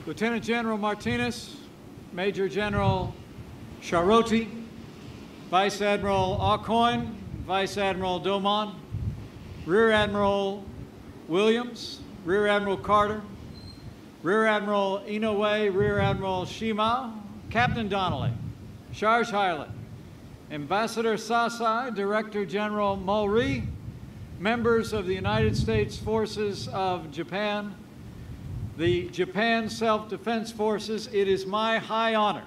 Lieutenant General Martinez, Major General Charoti, Vice Admiral Aucoin, Vice Admiral Domon, Rear Admiral Williams, Rear Admiral Carter, Rear Admiral Inoue, Rear Admiral Shima, Captain Donnelly, Charge Hyland, Ambassador Sasai, Director General Mulry, members of the United States Forces of Japan, the Japan Self-Defense Forces, it is my high honor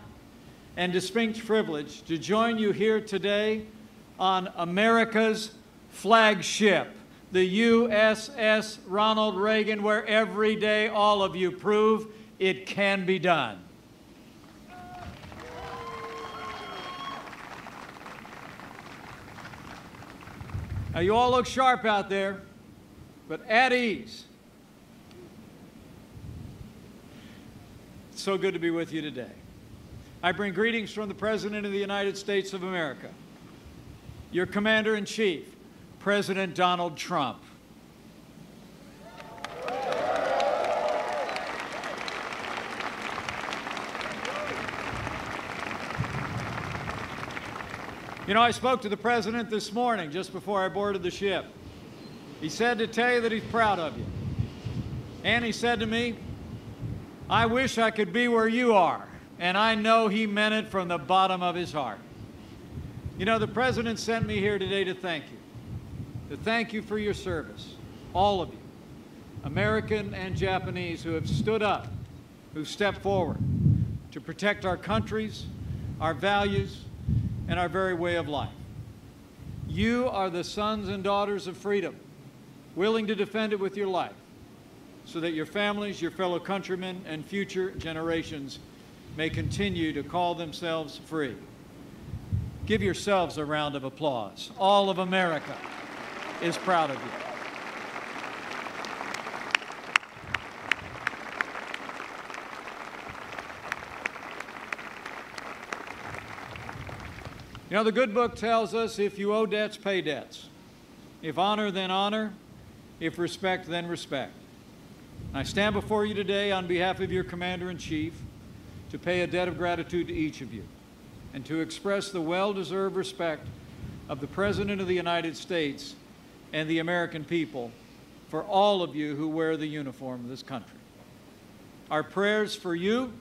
and distinct privilege to join you here today on America's flagship, the USS Ronald Reagan, where every day all of you prove it can be done. Now, you all look sharp out there, but at ease. It's so good to be with you today. I bring greetings from the President of the United States of America, your Commander-in-Chief, President Donald Trump. You know, I spoke to the President this morning just before I boarded the ship. He said to tell you that he's proud of you. And he said to me, I wish I could be where you are. And I know he meant it from the bottom of his heart. You know, the President sent me here today to thank you. To thank you for your service, all of you, American and Japanese who have stood up, who've stepped forward to protect our countries, our values, and our very way of life. You are the sons and daughters of freedom, willing to defend it with your life, so that your families, your fellow countrymen, and future generations may continue to call themselves free. Give yourselves a round of applause. All of America is proud of you. You know, the good book tells us if you owe debts, pay debts. If honor, then honor. If respect, then respect. I stand before you today on behalf of your Commander-in-Chief to pay a debt of gratitude to each of you and to express the well-deserved respect of the President of the United States and the American people for all of you who wear the uniform of this country. Our prayers for you,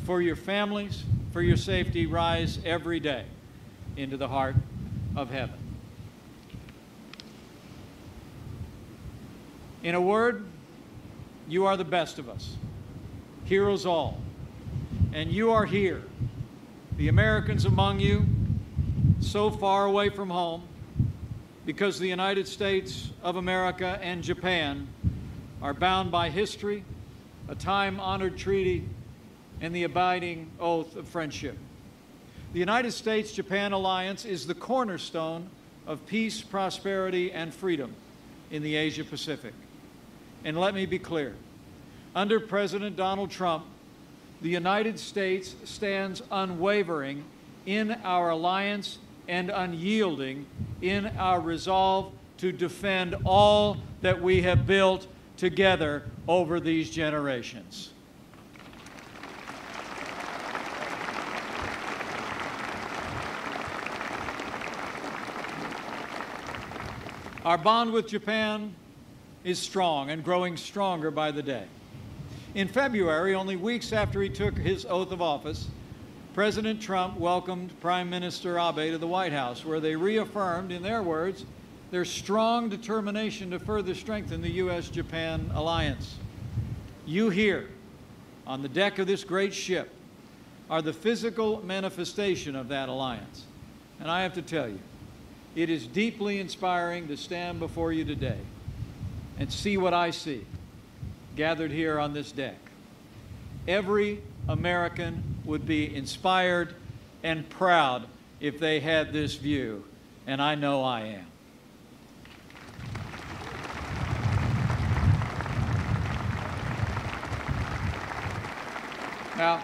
for your families, for your safety rise every day into the heart of heaven. In a word, you are the best of us, heroes all, and you are here, the Americans among you, so far away from home, because the United States of America and Japan are bound by history, a time-honored treaty, and the abiding oath of friendship. The United States-Japan alliance is the cornerstone of peace, prosperity, and freedom in the Asia-Pacific. And let me be clear, under President Donald Trump, the United States stands unwavering in our alliance and unyielding in our resolve to defend all that we have built together over these generations. Our bond with Japan is strong and growing stronger by the day. In February, only weeks after he took his oath of office, President Trump welcomed Prime Minister Abe to the White House, where they reaffirmed, in their words, their strong determination to further strengthen the U.S.-Japan alliance. You here, on the deck of this great ship, are the physical manifestation of that alliance. And I have to tell you, it is deeply inspiring to stand before you today and see what I see gathered here on this deck. Every American would be inspired and proud if they had this view, and I know I am. Now,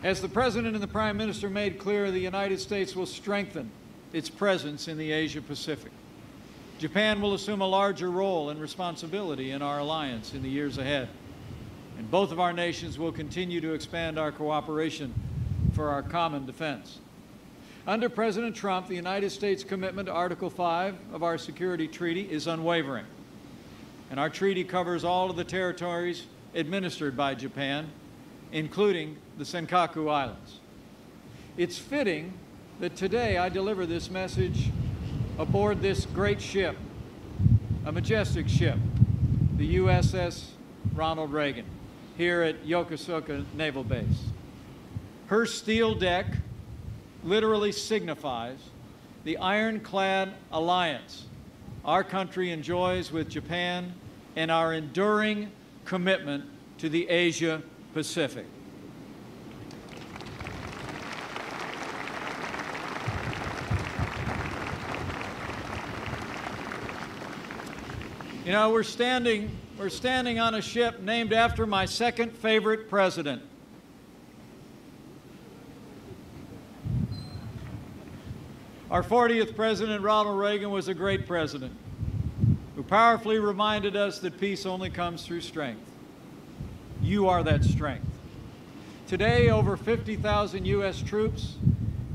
as the President and the Prime Minister made clear, the United States will strengthen its presence in the Asia-Pacific. Japan will assume a larger role and responsibility in our alliance in the years ahead. And both of our nations will continue to expand our cooperation for our common defense. Under President Trump, the United States' commitment to Article 5 of our security treaty is unwavering. And our treaty covers all of the territories administered by Japan, including the Senkaku Islands. It's fitting that today I deliver this message aboard this great ship, a majestic ship, the USS Ronald Reagan, here at Yokosuka Naval Base. Her steel deck literally signifies the ironclad alliance our country enjoys with Japan and our enduring commitment to the Asia Pacific. You know, we're standing on a ship named after my second favorite president. Our 40th president, Ronald Reagan, was a great president who powerfully reminded us that peace only comes through strength. You are that strength. Today, over 50,000 U.S. troops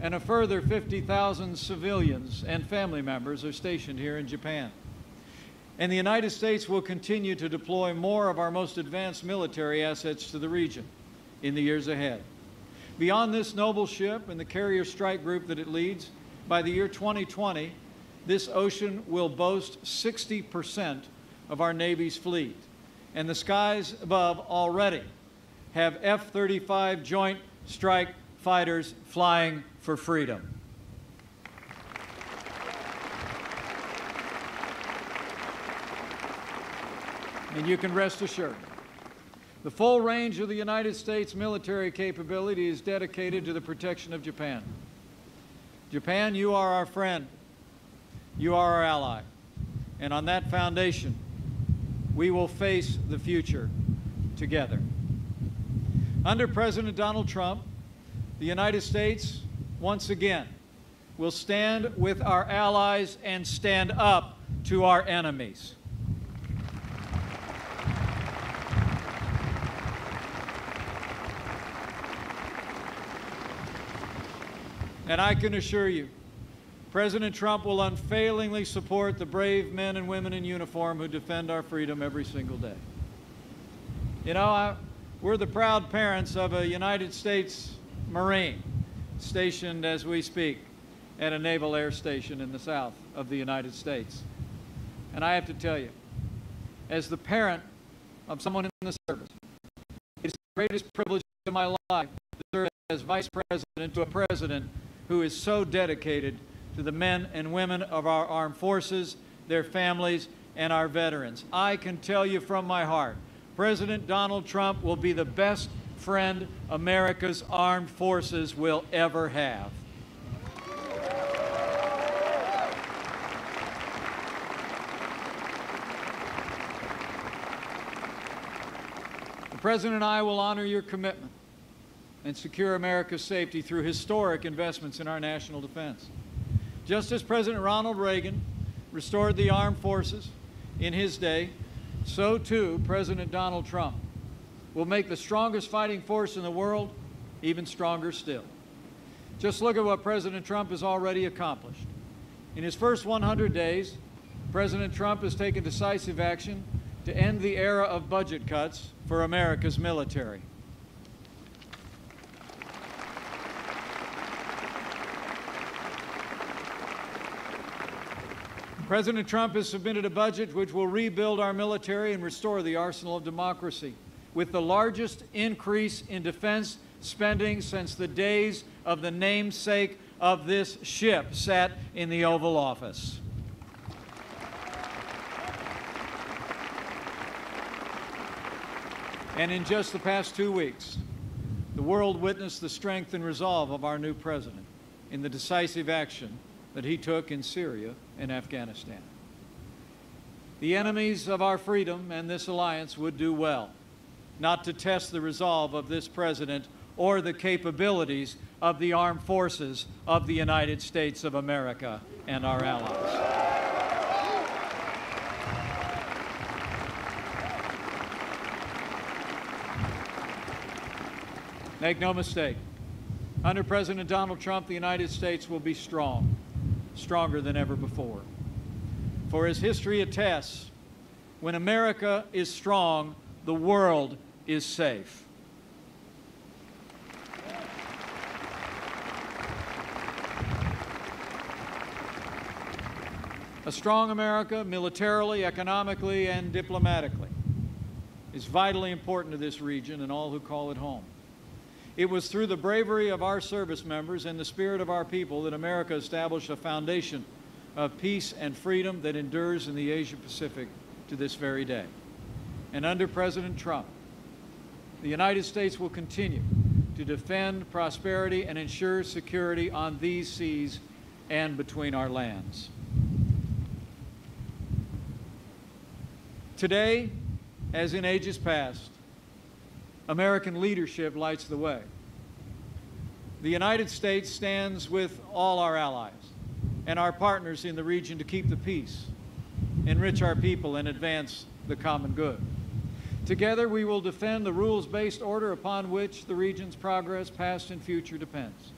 and a further 50,000 civilians and family members are stationed here in Japan. And the United States will continue to deploy more of our most advanced military assets to the region in the years ahead. Beyond this noble ship and the carrier strike group that it leads, by the year 2020, this ocean will boast 60% of our Navy's fleet. And the skies above already have F-35 Joint Strike Fighters flying for freedom. And you can rest assured, the full range of the United States military capability is dedicated to the protection of Japan. Japan, you are our friend. You are our ally. And on that foundation, we will face the future together. Under President Donald Trump, the United States, once again, will stand with our allies and stand up to our enemies. And I can assure you, President Trump will unfailingly support the brave men and women in uniform who defend our freedom every single day. You know, we're the proud parents of a United States Marine stationed as we speak at a naval air station in the south of the United States. And I have to tell you, as the parent of someone in the service, it's the greatest privilege of my life to serve as Vice President to a president who is so dedicated to the men and women of our armed forces, their families, and our veterans. I can tell you from my heart, President Donald Trump will be the best friend America's armed forces will ever have. The President and I will honor your commitment and secure America's safety through historic investments in our national defense. Just as President Ronald Reagan restored the armed forces in his day, so too President Donald Trump will make the strongest fighting force in the world even stronger still. Just look at what President Trump has already accomplished. In his first 100 days, President Trump has taken decisive action to end the era of budget cuts for America's military. President Trump has submitted a budget which will rebuild our military and restore the arsenal of democracy, with the largest increase in defense spending since the days of the namesake of this ship sat in the Oval Office. And in just the past 2 weeks, the world witnessed the strength and resolve of our new president in the decisive action that he took in Syria and Afghanistan. The enemies of our freedom and this alliance would do well not to test the resolve of this president or the capabilities of the armed forces of the United States of America and our allies. Make no mistake, under President Donald Trump, the United States will be strong, stronger than ever before. For as history attests, when America is strong, the world is safe. A strong America, militarily, economically, and diplomatically, is vitally important to this region and all who call it home. It was through the bravery of our service members and the spirit of our people that America established a foundation of peace and freedom that endures in the Asia-Pacific to this very day. And under President Trump, the United States will continue to defend prosperity and ensure security on these seas and between our lands. Today, as in ages past, American leadership lights the way. The United States stands with all our allies and our partners in the region to keep the peace, enrich our people, and advance the common good. Together, we will defend the rules-based order upon which the region's progress, past and future, depends.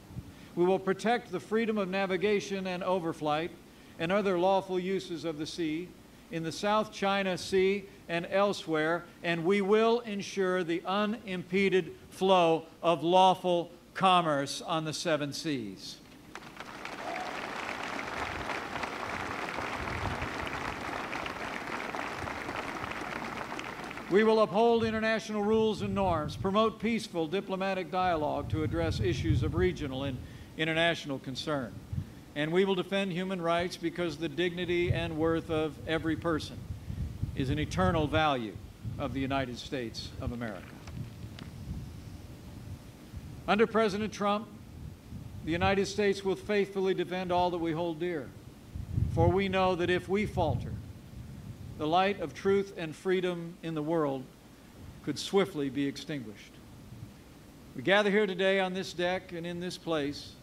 We will protect the freedom of navigation and overflight and other lawful uses of the sea in the South China Sea and elsewhere, and we will ensure the unimpeded flow of lawful commerce on the 7 seas. We will uphold international rules and norms, promote peaceful diplomatic dialogue to address issues of regional and international concern. And we will defend human rights because the dignity and worth of every person is an eternal value of the United States of America. Under President Trump, the United States will faithfully defend all that we hold dear, for we know that if we falter, the light of truth and freedom in the world could swiftly be extinguished. We gather here today on this deck and in this place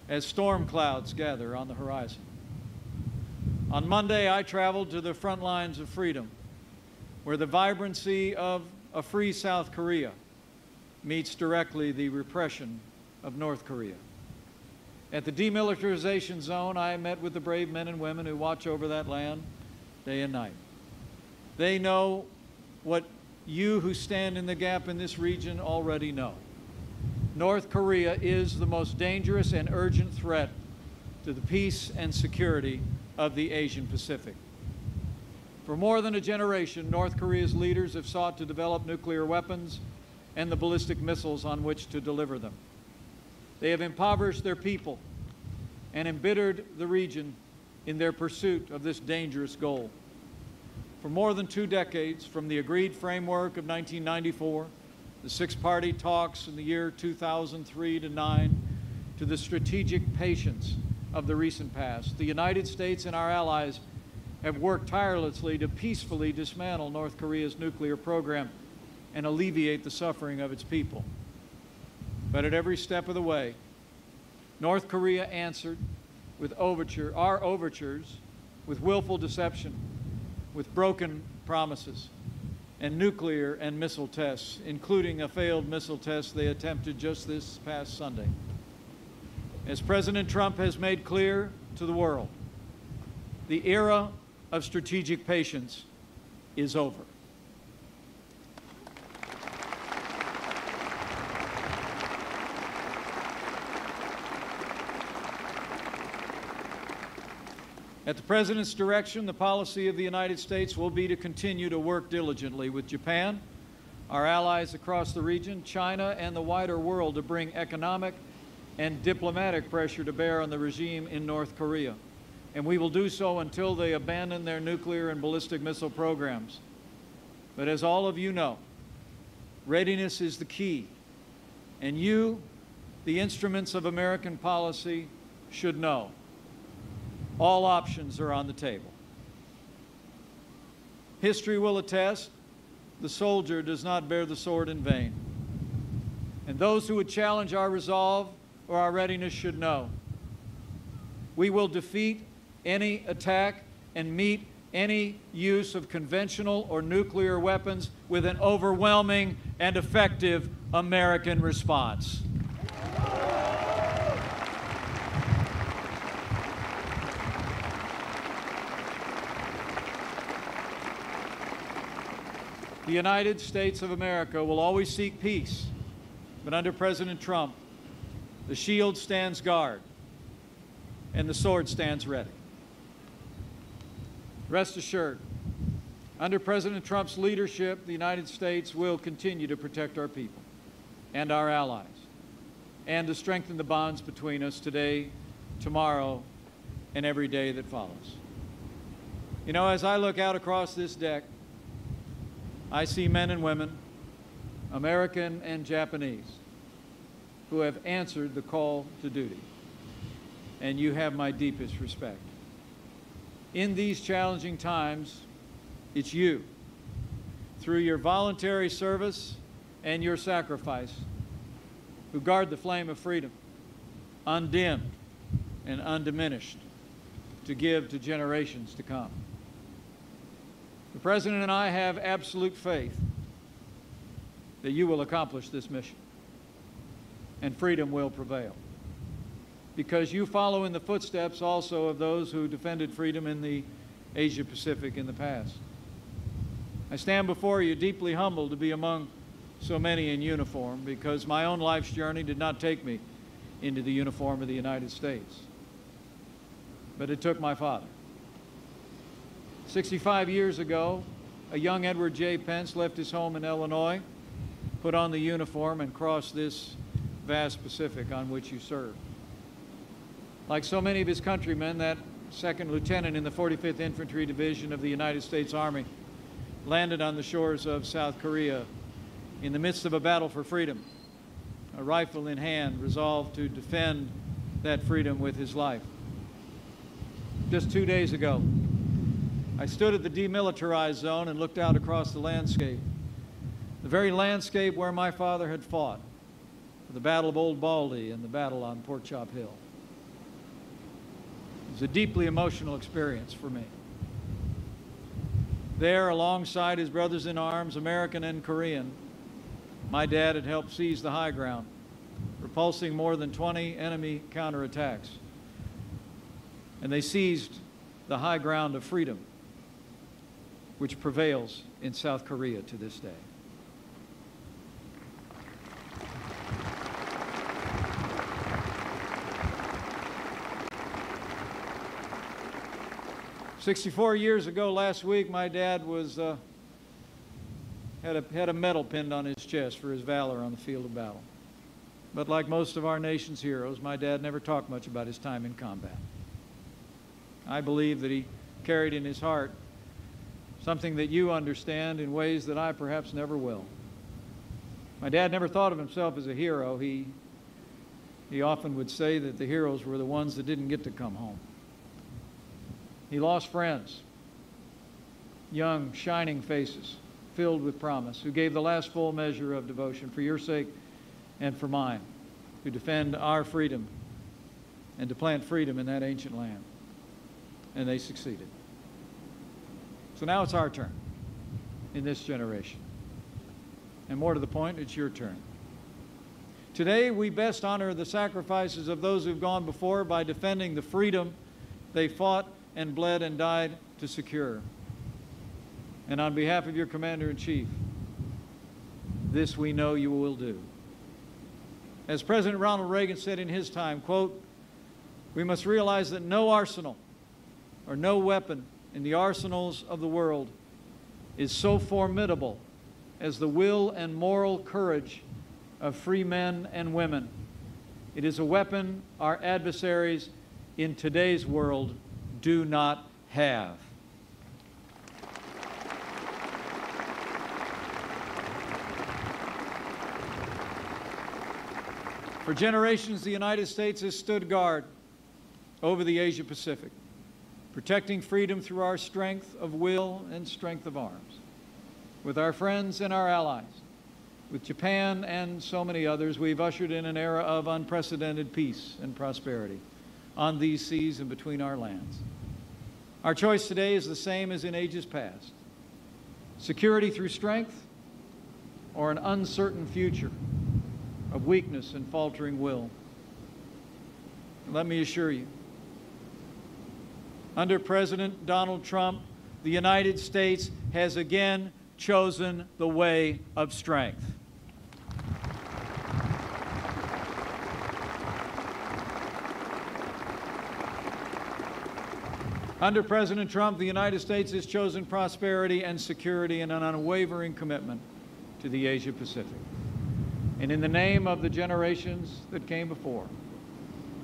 as storm clouds gather on the horizon. On Monday, I traveled to the front lines of freedom, where the vibrancy of a free South Korea meets directly the repression of North Korea. At the demilitarization zone, I met with the brave men and women who watch over that land day and night. They know what you who stand in the gap in this region already know. North Korea is the most dangerous and urgent threat to the peace and security of the Asian Pacific. For more than a generation, North Korea's leaders have sought to develop nuclear weapons and the ballistic missiles on which to deliver them. They have impoverished their people and embittered the region in their pursuit of this dangerous goal. For more than 2 decades, from the agreed framework of 1994, the 6-party talks in the year 2003 to 9, to the strategic patience of the recent past, the United States and our allies have worked tirelessly to peacefully dismantle North Korea's nuclear program and alleviate the suffering of its people. But at every step of the way, North Korea answered with our overtures with willful deception, with broken promises, and nuclear and missile tests, including a failed missile test they attempted just this past Sunday. As President Trump has made clear to the world, the era of strategic patience is over. At the President's direction, the policy of the United States will be to continue to work diligently with Japan, our allies across the region, China, and the wider world to bring economic and diplomatic pressure to bear on the regime in North Korea. And we will do so until they abandon their nuclear and ballistic missile programs. But as all of you know, readiness is the key. And you, the instruments of American policy, should know. All options are on the table. History will attest, the soldier does not bear the sword in vain. And those who would challenge our resolve or our readiness should know. We will defeat any attack and meet any use of conventional or nuclear weapons with an overwhelming and effective American response. The United States of America will always seek peace, but under President Trump, the shield stands guard and the sword stands ready. Rest assured, under President Trump's leadership, the United States will continue to protect our people and our allies and to strengthen the bonds between us today, tomorrow, and every day that follows. You know, as I look out across this deck, I see men and women, American and Japanese, who have answered the call to duty, and you have my deepest respect. In these challenging times, it's you, through your voluntary service and your sacrifice, who guard the flame of freedom, undimmed and undiminished, to give to generations to come. The President and I have absolute faith that you will accomplish this mission and freedom will prevail, because you follow in the footsteps also of those who defended freedom in the Asia Pacific in the past. I stand before you deeply humbled to be among so many in uniform, because my own life's journey did not take me into the uniform of the United States, but it took my father. 65 years ago, a young Edward J. Pence left his home in Illinois, put on the uniform, and crossed this vast Pacific on which you served. Like so many of his countrymen, that second lieutenant in the 45th Infantry Division of the United States Army landed on the shores of South Korea in the midst of a battle for freedom, a rifle in hand, resolved to defend that freedom with his life. Just 2 days ago, I stood at the demilitarized zone and looked out across the landscape, the very landscape where my father had fought for the Battle of Old Baldy and the battle on Pork Chop Hill. It was a deeply emotional experience for me. There, alongside his brothers in arms, American and Korean, my dad had helped seize the high ground, repulsing more than 20 enemy counterattacks. And they seized the high ground of freedom, which prevails in South Korea to this day. "64 years ago last week, my dad was had a medal pinned on his chest for his valor on the field of battle. But like most of our nation's heroes, my dad never talked much about his time in combat. I believe that he carried in his heart something that you understand in ways that I perhaps never will. My dad never thought of himself as a hero. He often would say that the heroes were the ones that didn't get to come home. He lost friends, young, shining faces, filled with promise, who gave the last full measure of devotion for your sake and for mine, to defend our freedom and to plant freedom in that ancient land. And they succeeded. So now it's our turn in this generation. And more to the point, it's your turn. Today, we best honor the sacrifices of those who've gone before by defending the freedom they fought and bled and died to secure. And on behalf of your Commander-in-Chief, this we know you will do. As President Ronald Reagan said in his time, quote, "We must realize that no arsenal or no weapon in the arsenals of the world is so formidable as the will and moral courage of free men and women. It is a weapon our adversaries in today's world do not have." For generations, the United States has stood guard over the Asia Pacific, protecting freedom through our strength of will and strength of arms. With our friends and our allies, with Japan and so many others, we've ushered in an era of unprecedented peace and prosperity on these seas and between our lands. Our choice today is the same as in ages past: security through strength, or an uncertain future of weakness and faltering will. And let me assure you, under President Donald Trump, the United States has again chosen the way of strength. Under President Trump, the United States has chosen prosperity and security and an unwavering commitment to the Asia-Pacific. And in the name of the generations that came before,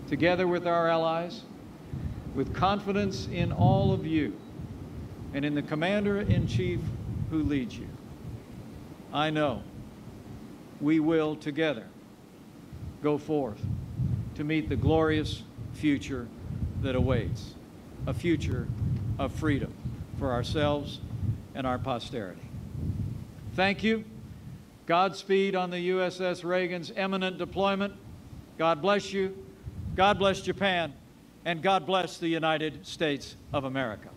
together with our allies, with confidence in all of you and in the Commander-in-Chief who leads you, I know we will together go forth to meet the glorious future that awaits, a future of freedom for ourselves and our posterity. Thank you. Godspeed on the USS Reagan's imminent deployment. God bless you. God bless Japan. And God bless the United States of America.